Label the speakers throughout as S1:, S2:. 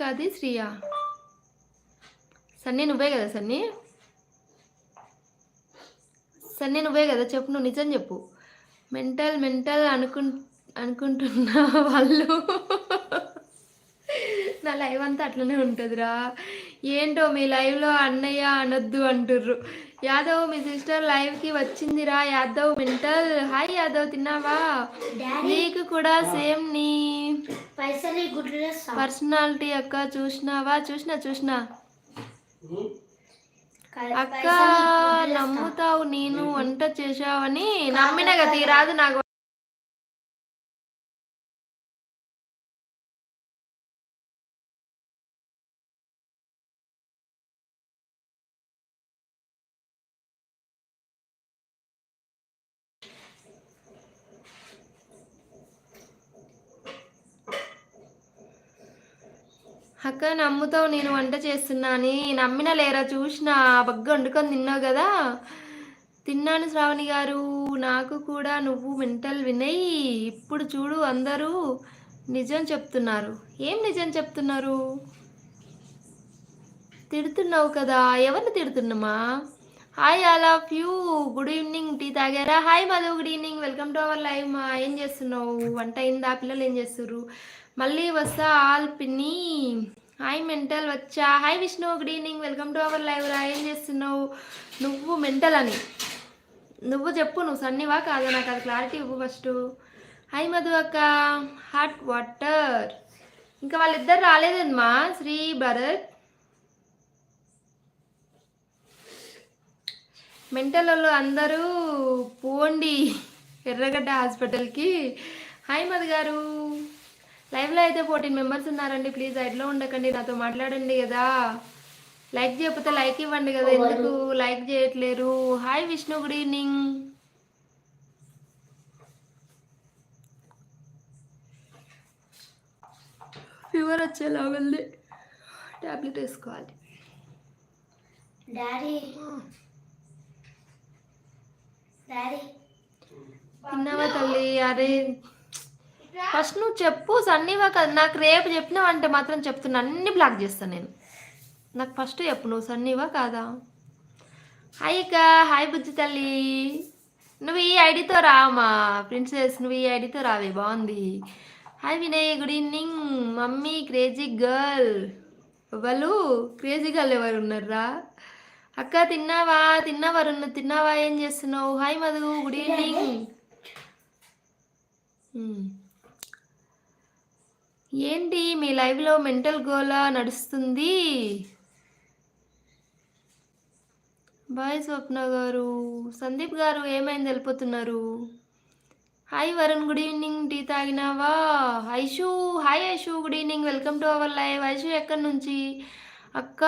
S1: కాదు శ్రీయా. సన్నీ నువ్వే కదా సన్నీ? సన్నీ నువ్వే కదా, చెప్పు, నువ్వు నిజం చెప్పు. మెంటల్ మెంటల్ అనుకుంటున్నా వాళ్ళు. నా లైవ్ అంతా అట్లనే ఉంటుందిరా. ఏంటో మీ లైవ్లో అన్నయ్య అనొద్దు అంటుర్రు. యాదవ్ మీ సిస్టర్ లైవ్కి వచ్చిందిరా. యాదవ్ మెంటల్. హాయ్ యాదవ్, తిన్నావా? నీకు కూడా సేమ్ నీ పర్సనాలిటీ అక్క. చూసినావా? చూసినా అక్క. నమ్ముతావు నేను వంట చేశావని? నమ్మినగా తీరాదు నాకు. అక్క నమ్ముతావు నేను వంట చేస్తున్నా అని? నమ్మిన లేరా? చూసిన బగ్గ వండుకొని తిన్నావు కదా. తిన్నాను శ్రావణి గారు. నాకు కూడా నువ్వు మెంటల్ వినయ్. ఇప్పుడు చూడు అందరూ నిజం చెప్తున్నారు. ఏం నిజం చెప్తున్నారు? తిడుతున్నావు కదా. ఎవరిని తిడుతున్నామా? Hi all of you, good evening. Tea తాగారా? Hi Madhu, good evening. Welcome to our live. మా ఏం చేస్తున్నావు? వంట అయిందా? పిల్లలు ఏం చేస్తున్నారు? మళ్ళీ వస్తా ఆల్ పిన్ని. హాయ్ మెంటల్ వచ్చా. Hi Vishnu, good evening. Welcome to our live రా. ఏం చేస్తున్నావు? నువ్వు మెంటల్ అని నువ్వు చెప్పు. నువ్వు సన్నివా కాదా? నాకు అది క్లారిటీ ఇవ్వు ఫస్ట్. హాయ్ మధు అక్క. Hot water. ఇంకా వాళ్ళిద్దరు రాలేదమ్మా, శ్రీ భరత్. మెంటల్ వాళ్ళు అందరూ పోండి ఎర్రగడ్డ హాస్పిటల్కి. హాయ్ మధు గారు. లైవ్లో అయితే 14 మెంబర్స్ ఉన్నారండి. ప్లీజ్ సైడ్లో ఉండకండి, నాతో మాట్లాడండి కదా. లైక్ చేయకపోతే లైక్ ఇవ్వండి కదా. ఎందుకు లైక్ చేయట్లేరు? Hi Vishnu, good evening. Fever వచ్చేలా ఉంది, టాబ్లెట్ వేసుకోవాలి. డాడీ తిన్నావా తల్లి? అరే ఫస్ట్ నువ్వు చెప్పు. సన్నీవా కదా? నాకు రేపు చెప్పినావంటే మాత్రం చెప్తున్నా, అన్ని బ్లాక్ చేస్తాను నేను. నాకు ఫస్ట్ చెప్పు, నువ్వు సన్నీవా కాదా? హాయ్ అక్క. హాయ్ బుజ్జి తల్లి. నువ్వు ఈ ఐడితో రామా ప్రిన్సెస్, నువ్వు ఈ ఐడితో రావే, బాగుంది. Hi Vinay, good evening. Mummy crazy girl. వాళ్ళు క్రేజీ గర్ల్ ఎవరు ఉన్నారా? అక్క తిన్నావా? తిన్నావా? ఏం చేస్తున్నావు? Hi Madhu, good evening. ఏంటి మీ లైవ్లో మెంటల్ గోలా నడుస్తుంది? బాయ్ స్వప్న గారు. సందీప్ గారు ఏమైంది వెళ్ళిపోతున్నారు? Hi Varun, good evening. Tea తాగినావా? Aishu. Hi Aishu, good evening. Welcome to our live. Aishu ఎక్కడి నుంచి? అక్క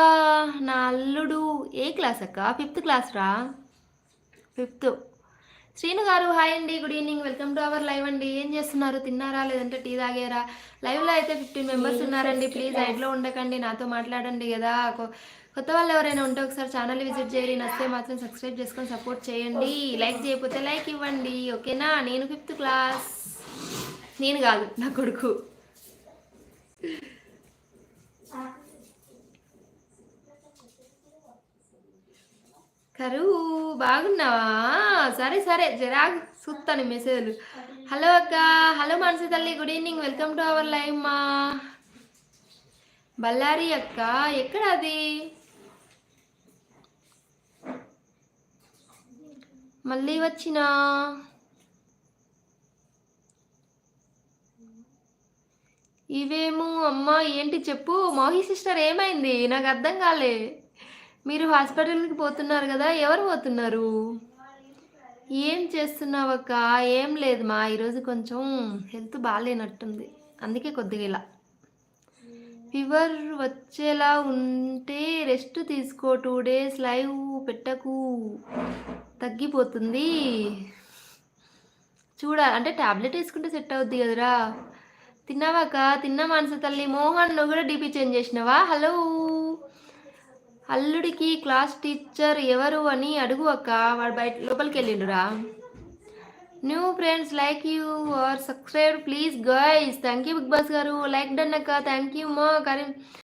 S1: నా అల్లుడు ఏ క్లాస్ అక్క? 5th క్లాస్ రా. 5th. శ్రీను గారు హాయ్ అండి, good evening. Welcome to our live అండి. ఏం చేస్తున్నారు? తిన్నారా లేదంటే టీ తాగారా? లైవ్లో అయితే 15 మెంబర్స్ ఉన్నారండి. ప్లీజ్ సైడ్లో ఉండకండి, నాతో మాట్లాడండి కదా. కొత్త వాళ్ళు ఎవరైనా ఉంటే ఒకసారి ఛానల్ విజిట్ చేయండి. నచ్చితే మాత్రం సబ్స్క్రైబ్ చేసుకొని సపోర్ట్ చేయండి. లైక్ చేయకపోతే లైక్ ఇవ్వండి, ఓకేనా? నేను 5th క్లాస్. నేను కాదు, నా కొడుకు. కరువు బాగున్నావా? సరే జరా చూస్తాను మెసేజ్లు. హలో అక్క. హలో మనసు తల్లి, good evening. Welcome to our live. మా బళ్ళారి అక్క. ఎక్కడ అది? మళ్ళీ వచ్చినా. ఇవేమో అమ్మా, ఏంటి చెప్పు. మోహి సిస్టర్ ఏమైంది? నాకు అర్థం కాలే. మీరు హాస్పిటల్కి పోతున్నారు కదా, ఎవరు పోతున్నారు? ఏం చేస్తున్నావక్క? ఏం లేదు మా, ఈరోజు కొంచెం హెల్త్ బాగాలేనట్టుంది, అందుకే కొద్దిగా ఇలా. ఫీవర్ వచ్చేలా ఉంటే రెస్ట్ తీసుకో. 2 days లైవ్ పెట్టకు, తగ్గిపోతుంది. అంటే ట్యాబ్లెట్ వేసుకుంటే సెట్ అవుద్ది కదరా. తిన్నావాక? తిన్నా మనసు తల్లి. మోహన్ నువ్వు కూడా డీపీ చేంజ్ చేసినావా? హలో. అల్లుడికి క్లాస్ టీచర్ ఎవరు అని అడుగు అక్క, వాడు బయట లోపలికి వెళ్ళిండురా. New friends like you or subscribe please guys. Thank you big boss గారు. లైక్ డన్ అక్క. థ్యాంక్ యూ మా.